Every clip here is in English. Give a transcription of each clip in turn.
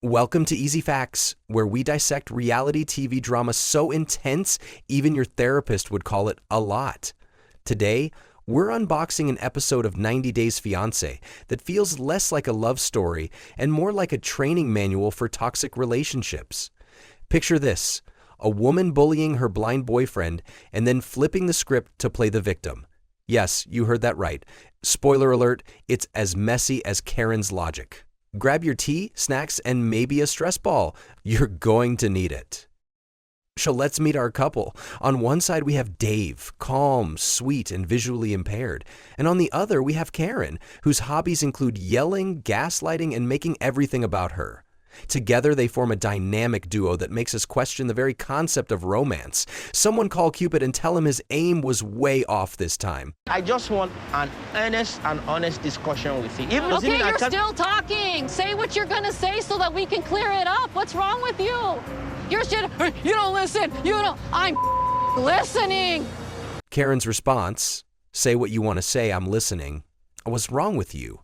Welcome to Easy Facts, where we dissect reality TV drama so intense, even your therapist would call it a lot. Today, we're unboxing an episode of 90 Days Fiancé that feels less like a love story and more like a training manual for toxic relationships. Picture this: a woman bullying her blind boyfriend and then flipping the script to play the victim. Yes, you heard that right. Spoiler alert, it's as messy as Karen's logic. Grab your tea, snacks, and maybe a stress ball. You're going to need it. So let's meet our couple. On one side, we have Dave, calm, sweet, and visually impaired. And on the other, we have Karen, whose hobbies include yelling, gaslighting, and making everything about her. Together, they form a dynamic duo that makes us question the very concept of romance. Someone call Cupid and tell him his aim was way off this time. I just want an earnest and honest discussion with you. Okay, you're still talking. Say what you're gonna say so that we can clear it up. What's wrong with you? You don't listen. I'm listening. Karen's response, "Say what you want to say, I'm listening. What's wrong with you?"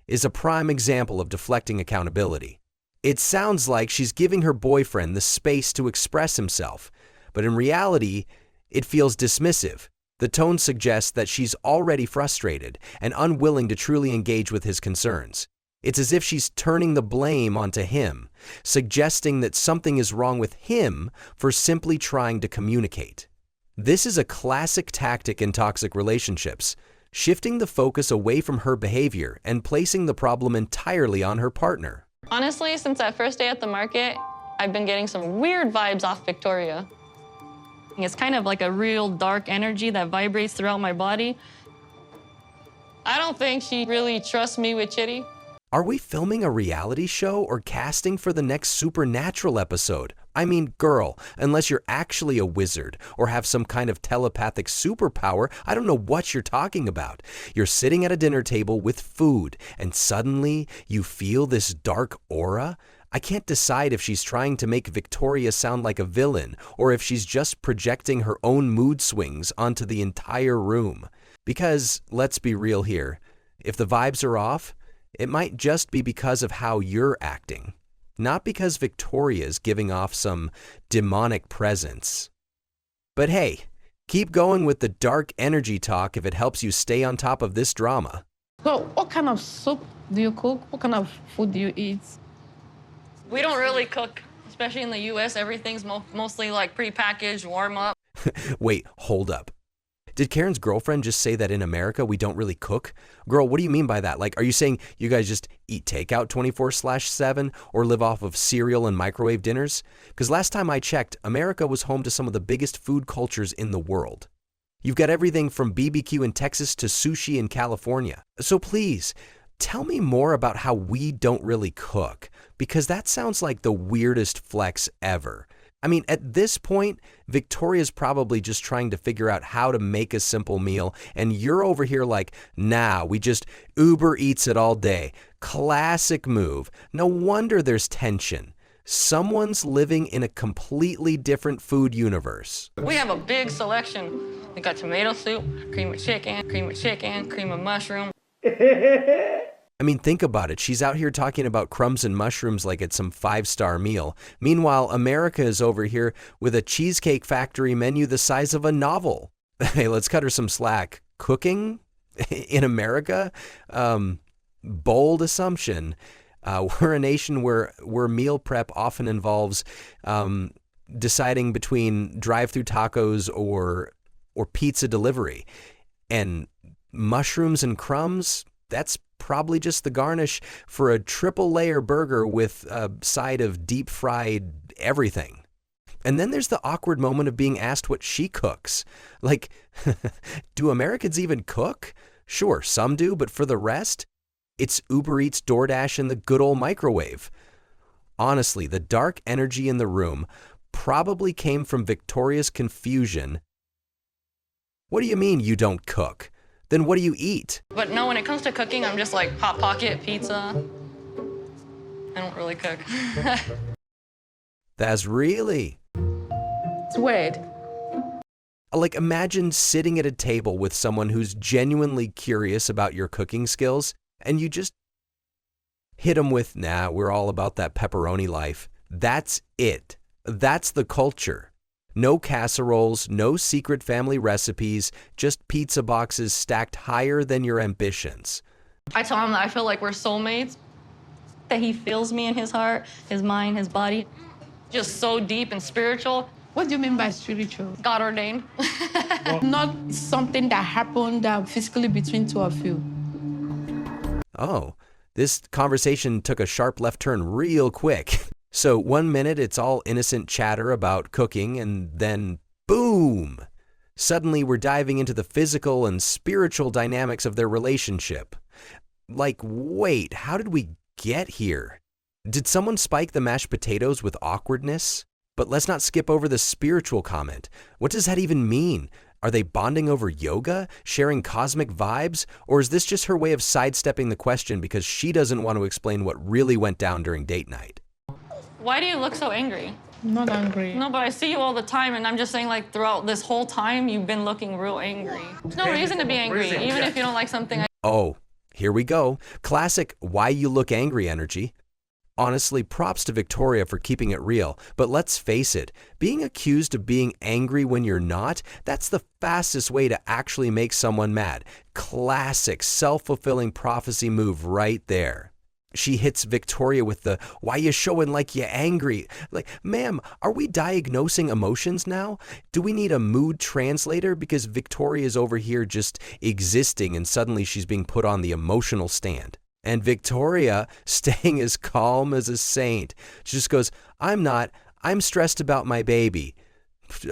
is a prime example of deflecting accountability. It sounds like she's giving her boyfriend the space to express himself, but in reality, it feels dismissive. The tone suggests that she's already frustrated and unwilling to truly engage with his concerns. It's as if she's turning the blame onto him, suggesting that something is wrong with him for simply trying to communicate. This is a classic tactic in toxic relationships, shifting the focus away from her behavior and placing the problem entirely on her partner. Honestly, since that first day at the market, I've been getting some weird vibes off Victoria. It's kind of like a real dark energy that vibrates throughout my body. I don't think she really trusts me with Chidi. Are we filming a reality show or casting for the next Supernatural episode? I mean, girl, unless you're actually a wizard or have some kind of telepathic superpower, I don't know what you're talking about. You're sitting at a dinner table with food and suddenly you feel this dark aura. I can't decide if she's trying to make Victoria sound like a villain or if she's just projecting her own mood swings onto the entire room. Because, let's be real here, if the vibes are off, it might just be because of how you're acting, not because Victoria's giving off some demonic presence. But hey, keep going with the dark energy talk if it helps you stay on top of this drama. So what kind of soup do you cook? What kind of food do you eat? We don't really cook, especially in the US. Everything's mostly like prepackaged, warm up. Wait, hold up. Did Karen's girlfriend just say that in America we don't really cook? Girl, what do you mean by that? Like, are you saying you guys just eat takeout 24/7 or live off of cereal and microwave dinners? Because last time I checked, America was home to some of the biggest food cultures in the world. You've got everything from BBQ in Texas to sushi in California. So please, tell me more about how we don't really cook, because that sounds like the weirdest flex ever. I mean, at this point, Victoria's probably just trying to figure out how to make a simple meal, and you're over here like, nah, we just Uber Eats it all day. Classic move. No wonder there's tension. Someone's living in a completely different food universe. We have a big selection. We got tomato soup, cream of chicken, cream of mushroom. I mean, think about it. She's out here talking about crumbs and mushrooms like it's some five-star meal. Meanwhile, America is over here with a Cheesecake Factory menu the size of a novel. Hey, let's cut her some slack. Cooking in America? Bold assumption. We're a nation where meal prep often involves deciding between drive-through tacos or pizza delivery. And mushrooms and crumbs? That's probably just the garnish for a triple layer burger with a side of deep fried everything. And then there's the awkward moment of being asked what she cooks. Like, do Americans even cook? Sure, some do, but for the rest, it's Uber Eats, DoorDash, and the good old microwave. Honestly, the dark energy in the room probably came from Victoria's confusion. What do you mean you don't cook? Then what do you eat? But no, when it comes to cooking, I'm just like Hot Pocket, pizza. I don't really cook. That's really... It's weird. Like, imagine sitting at a table with someone who's genuinely curious about your cooking skills, and you just Hit 'em with, nah, we're all about that pepperoni life. That's it. That's the culture. No casseroles, no secret family recipes, just pizza boxes stacked higher than your ambitions. I tell him that I feel like we're soulmates, that he feels me in his heart, his mind, his body, just so deep and spiritual. What do you mean by spiritual? God ordained. Not something that happened physically between two of you. Oh, this conversation took a sharp left turn real quick. So 1 minute it's all innocent chatter about cooking, and then boom! Suddenly we're diving into the physical and spiritual dynamics of their relationship. Like, wait, how did we get here? Did someone spike the mashed potatoes with awkwardness? But let's not skip over the spiritual comment. What does that even mean? Are they bonding over yoga, sharing cosmic vibes, or is this just her way of sidestepping the question because she doesn't want to explain what really went down during date night? Why do you look so angry? I'm not angry. No, but I see you all the time, and I'm just saying, like, throughout this whole time, you've been looking real angry. There's no reason to be angry, even if you don't like something. Oh, here we go. Classic why you look angry energy. Honestly, props to Victoria for keeping it real, but let's face it, being accused of being angry when you're not, that's the fastest way to actually make someone mad. Classic self-fulfilling prophecy move right there. She hits Victoria with the, why you showing like you angry? Like, ma'am, are we diagnosing emotions now? Do we need a mood translator? Because Victoria's over here just existing and suddenly she's being put on the emotional stand. And Victoria, staying as calm as a saint, she just goes, I'm stressed about my baby.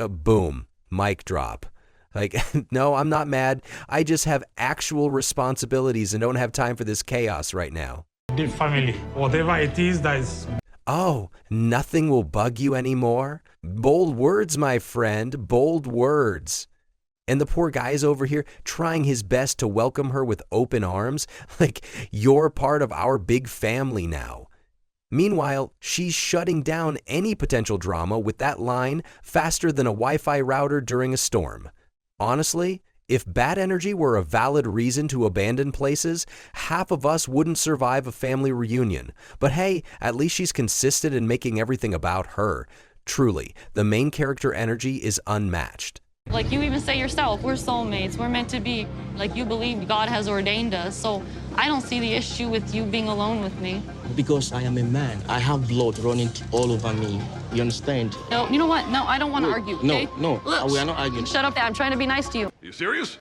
Boom, mic drop. Like, no, I'm not mad. I just have actual responsibilities and don't have time for this chaos right now. The family, whatever it is that is... Oh, nothing will bug you anymore? Bold words, my friend, bold words. And the poor guy's over here trying his best to welcome her with open arms, like you're part of our big family now. Meanwhile, she's shutting down any potential drama with that line faster than a Wi-Fi router during a storm. Honestly, if bad energy were a valid reason to abandon places, half of us wouldn't survive a family reunion. But hey, at least she's consistent in making everything about her. Truly, the main character energy is unmatched. Like, you even say yourself, we're soulmates, we're meant to be. Like, you believe God has ordained us, so I don't see the issue with you being alone with me. Because I am a man. I have blood running all over me. You understand? No, you know what? No, I don't want to argue, okay? No, Look, we are not arguing. Shut up, I'm trying to be nice to you. You serious?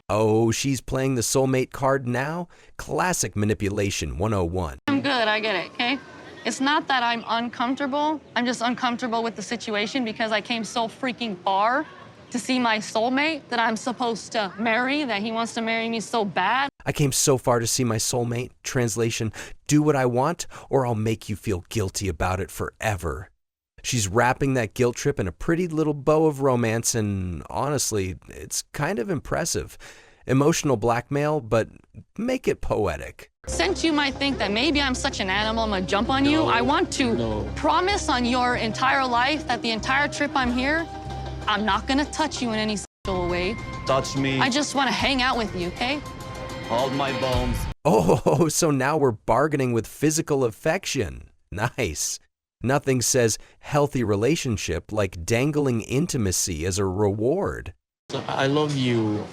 Oh, she's playing the soulmate card now? Classic manipulation 101. I'm good, I get it, okay? It's not that I'm uncomfortable. I'm just uncomfortable with the situation because I came so freaking far to see my soulmate that I'm supposed to marry, that he wants to marry me so bad. I came so far to see my soulmate. Translation, do what I want or I'll make you feel guilty about it forever. She's wrapping that guilt trip in a pretty little bow of romance, and honestly, it's kind of impressive. Emotional blackmail, but make it poetic. Since you might think that maybe I'm such an animal, I'm gonna jump on you, I want to promise on your entire life that the entire trip I'm here, I'm not gonna touch you in any sexual way. Touch me. I just wanna hang out with you, okay? Hold my bones. Oh, so now we're bargaining with physical affection. Nice. Nothing says healthy relationship like dangling intimacy as a reward. I love you,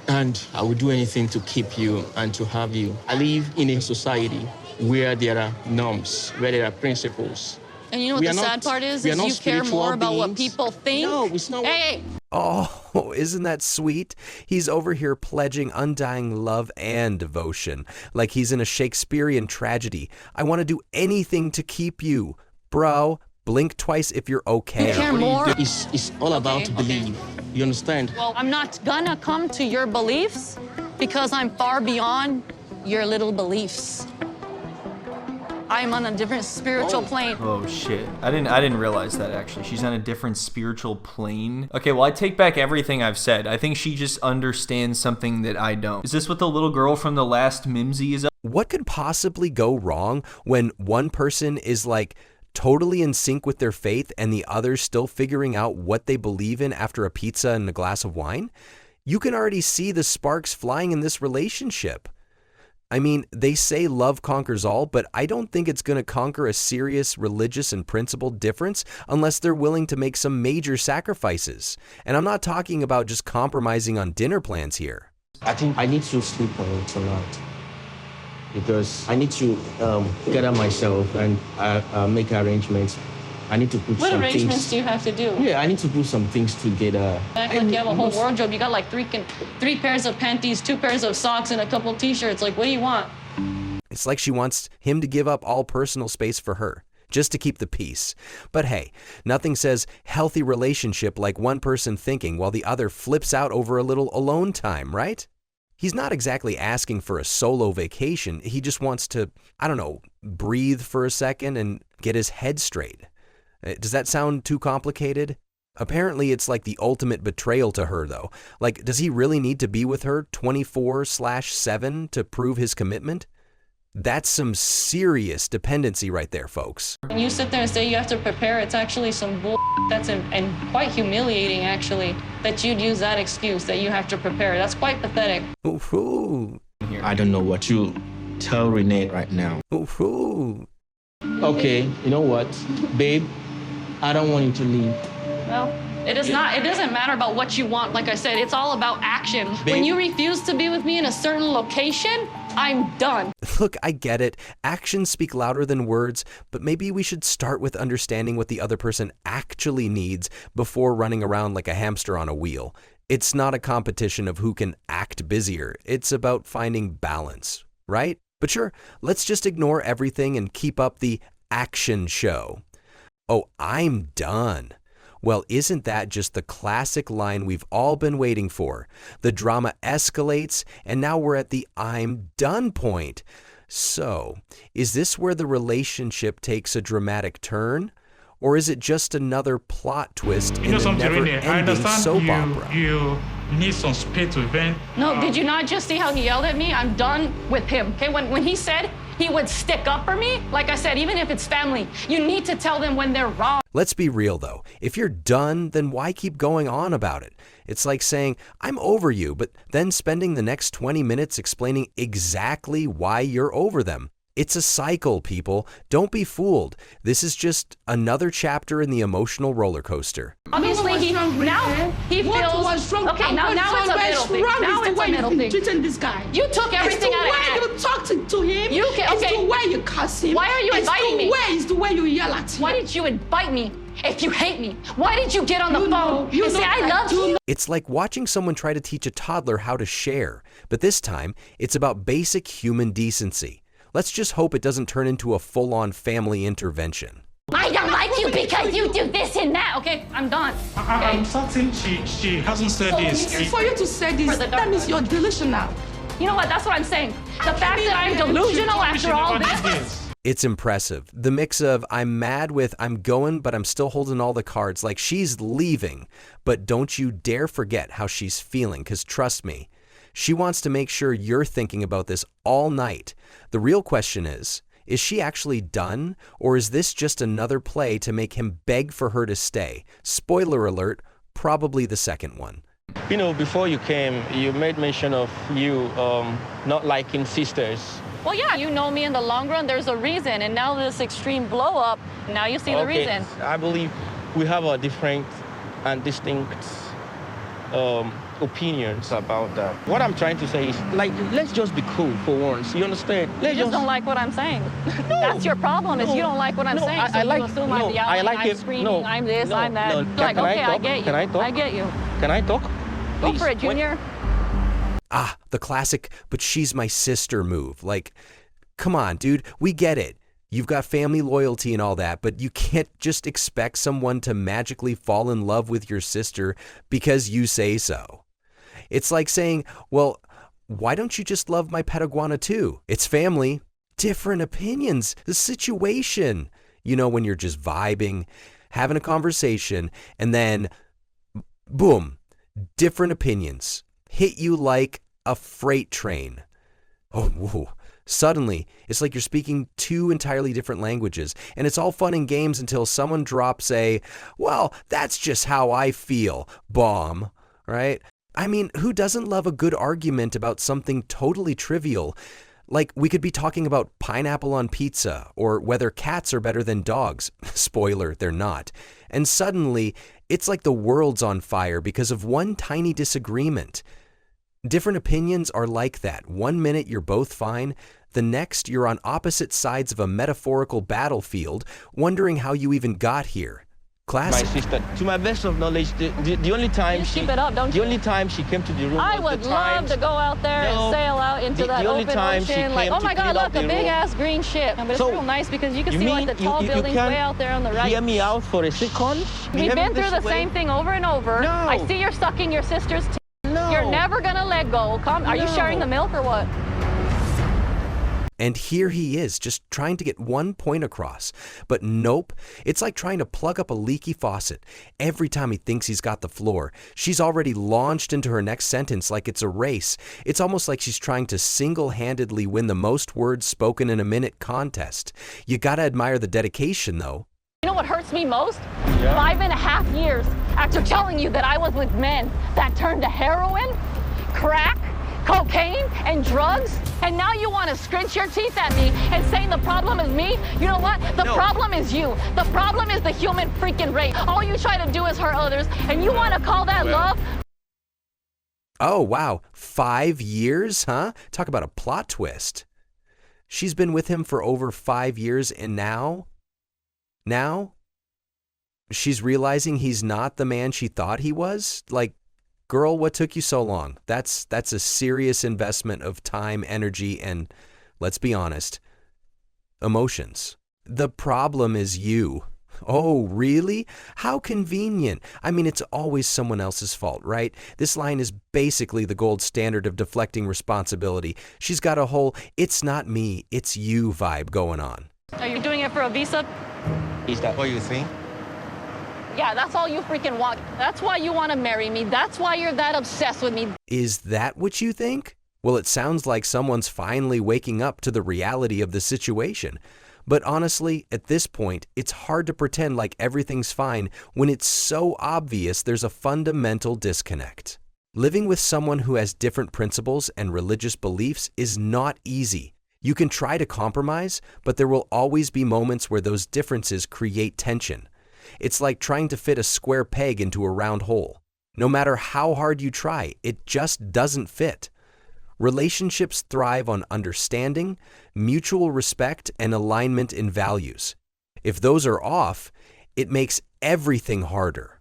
and I will do anything to keep you and to have you. I live in a society where there are norms, where there are principles. And you know what the sad part is you care more about what people think. No, it's not. Hey! Oh, isn't that sweet? He's over here pledging undying love and devotion, like he's in a Shakespearean tragedy. I want to do anything to keep you. Bro, blink twice if you're okay. You care more? It's all about belief. You understand? Well, I'm not gonna come to your beliefs because I'm far beyond your little beliefs. I'm on a different spiritual plane. Oh shit. I didn't realize that actually. She's on a different spiritual plane. Okay, well I take back everything I've said. I think she just understands something that I don't. Is this what the little girl from the last Mimsy is? What could possibly go wrong when one person is like totally in sync with their faith and the other's still figuring out what they believe in after a pizza and a glass of wine? You can already see the sparks flying in this relationship. I mean, they say love conquers all, but I don't think it's going to conquer a serious religious and principled difference unless they're willing to make some major sacrifices. And I'm not talking about just compromising on dinner plans here. I think I need to sleep on it tonight because I need to gather myself and make arrangements. I need to put What some arrangements things. do you have to do? Yeah, I need to put some things together. Act like you have a whole wardrobe. You got like three pairs of panties, 2 pairs of socks, and a couple t-shirts. Like, what do you want? It's like she wants him to give up all personal space for her, just to keep the peace. But hey, nothing says healthy relationship like one person thinking while the other flips out over a little alone time, right? He's not exactly asking for a solo vacation. He just wants to, I don't know, breathe for a second and get his head straight. Does that sound too complicated? Apparently, it's like the ultimate betrayal to her, though. Like, does he really need to be with her 24/7 to prove his commitment? That's some serious dependency right there, folks. When you sit there and say you have to prepare, it's actually some bull that's and quite humiliating, actually, that you'd use that excuse that you have to prepare. That's quite pathetic. Ooh. I don't know what you tell Rayne right now. Ooh. Okay, you know what, babe? I don't want you to leave. Well, it doesn't matter about what you want. Like I said, it's all about action. When you refuse to be with me in a certain location, I'm done. Look, I get it. Actions speak louder than words, but maybe we should start with understanding what the other person actually needs before running around like a hamster on a wheel. It's not a competition of who can act busier. It's about finding balance, right? But sure, let's just ignore everything and keep up the action show. Oh, I'm done. Well, isn't that just the classic line we've all been waiting for? The drama escalates, and now we're at the I'm done point. So, is this where the relationship takes a dramatic turn? Or is it just another plot twist in a never-ending soap opera? You need some space to vent. No, did you not just see how he yelled at me? I'm done with him. Okay, when he said he would stick up for me, like I said, even if it's family, you need to tell them when they're wrong. Let's be real though. If you're done, then why keep going on about it? It's like saying, I'm over you, but then spending the next 20 minutes explaining exactly why you're over them. It's a cycle, people. Don't be fooled. This is just another chapter in the emotional roller coaster. Obviously, he feels. What was wrong? Okay, now it's a middle thing. Now it's a middle thing. Treating this guy. You took everything out of hand. It's the way you talk to him. Okay. It's the way you cuss him. Why are you inviting me? It's the way you yell at him. Why did you invite me if you hate me? Why did you get on the phone and say I love you? It's like watching someone try to teach a toddler how to share, but this time it's about basic human decency. Let's just hope it doesn't turn into a full-on family intervention. I don't like you because you do this and that. Okay, I'm done. I'm certain she hasn't said this. For you to say this, that means you're delusional. You know what? That's what I'm saying. The fact that I'm delusional after all this. It's impressive. The mix of I'm mad with I'm going, but I'm still holding all the cards. Like she's leaving, but don't you dare forget how she's feeling, because trust me, she wants to make sure you're thinking about this all night. The real question is she actually done, or is this just another play to make him beg for her to stay? Spoiler alert, probably the second one. You know, before you came, you made mention of you not liking sisters. Well, yeah, you know me in the long run. There's a reason. And now this extreme blow up, now you see the reason. I believe we have a different and distinct opinions about that. What I'm trying to say is, like, let's just be cool for once. You understand? You just don't like what I'm saying. No, that's your problem, is you don't like what I'm saying. I like, you assume I'm yelling, I'm screaming, I'm this, I'm that. Like, okay, I get you. Can I talk? I get you. Can I talk? Go Please. for it, Junior. The classic, but she's my sister move. Like, come on, dude, we get it. You've got family loyalty and all that, but you can't just expect someone to magically fall in love with your sister because you say so. It's like saying, well, why don't you just love my pet iguana too? It's family. Different opinions, the situation. You know, when you're just vibing, having a conversation, and then, boom, different opinions. Hit you like a freight train. Oh, whoa. Suddenly, it's like you're speaking two entirely different languages, and it's all fun and games until someone drops a, well, that's just how I feel, bomb, right? I mean, who doesn't love a good argument about something totally trivial? Like, we could be talking about pineapple on pizza or whether cats are better than dogs. Spoiler, they're not. And suddenly, it's like the world's on fire because of one tiny disagreement. Different opinions are like that. One minute you're both fine, the next you're on opposite sides of a metaphorical battlefield, wondering how you even got here. My Classic. sister, to my best of knowledge, the only time You she keep it up, don't the you? only time she came to the room I was would the love times, to go out there No, and sail out into the that only open time she ocean. Like, came oh to my God, clean up look, a the big room. ass green ship. But it's So, real nice because you can you see like mean the tall you buildings can't way out there on the right. hear me out for a second? We've been through the way? same thing over and over. No. I see you're sucking your sister's teeth. No. You're never gonna let go. Are you No. sharing the milk or what? And here he is, just trying to get one point across. But nope, it's like trying to plug up a leaky faucet. Every time he thinks he's got the floor, she's already launched into her next sentence like it's a race. It's almost like she's trying to single-handedly win the most words spoken in a minute contest. You gotta admire the dedication, though. You know what hurts me most? Yeah. 5.5 years after telling you that I was with men that turned to heroin, crack, cocaine, and drugs, and now you want to scrunch your teeth at me and saying the problem is me? You know what? The problem is you. The problem is the human freaking race. All you try to do is hurt others, and you want to call that love? Oh, wow, 5 years, huh? Talk about a plot twist. She's been with him for over 5 years, and now she's realizing he's not the man she thought he was? Like, girl, what took you so long? That's a serious investment of time, energy, and, let's be honest, emotions. The problem is you. Oh, really? How convenient. I mean, it's always someone else's fault, right? This line is basically the gold standard of deflecting responsibility. She's got a whole "it's not me, it's you" vibe going on. Are you doing it for a visa? Is that what you think? Yeah, that's all you freaking want. That's why you want to marry me. That's why you're that obsessed with me. Is that what you think? Well, it sounds like someone's finally waking up to the reality of the situation. But honestly, at this point, it's hard to pretend like everything's fine when it's so obvious there's a fundamental disconnect. Living with someone who has different principles and religious beliefs is not easy. You can try to compromise, but there will always be moments where those differences create tension. It's like trying to fit a square peg into a round hole. No matter how hard you try, it just doesn't fit. Relationships thrive on understanding, mutual respect, and alignment in values. If those are off, it makes everything harder.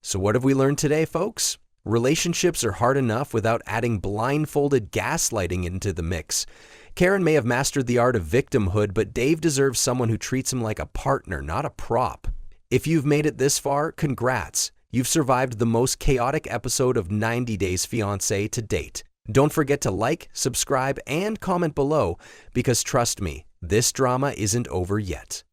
So what have we learned today, folks? Relationships are hard enough without adding blindfolded gaslighting into the mix. Karen may have mastered the art of victimhood, but Dave deserves someone who treats him like a partner, not a prop. If you've made it this far, congrats. You've survived the most chaotic episode of 90 Days Fiancé to date. Don't forget to like, subscribe, and comment below, because trust me, this drama isn't over yet.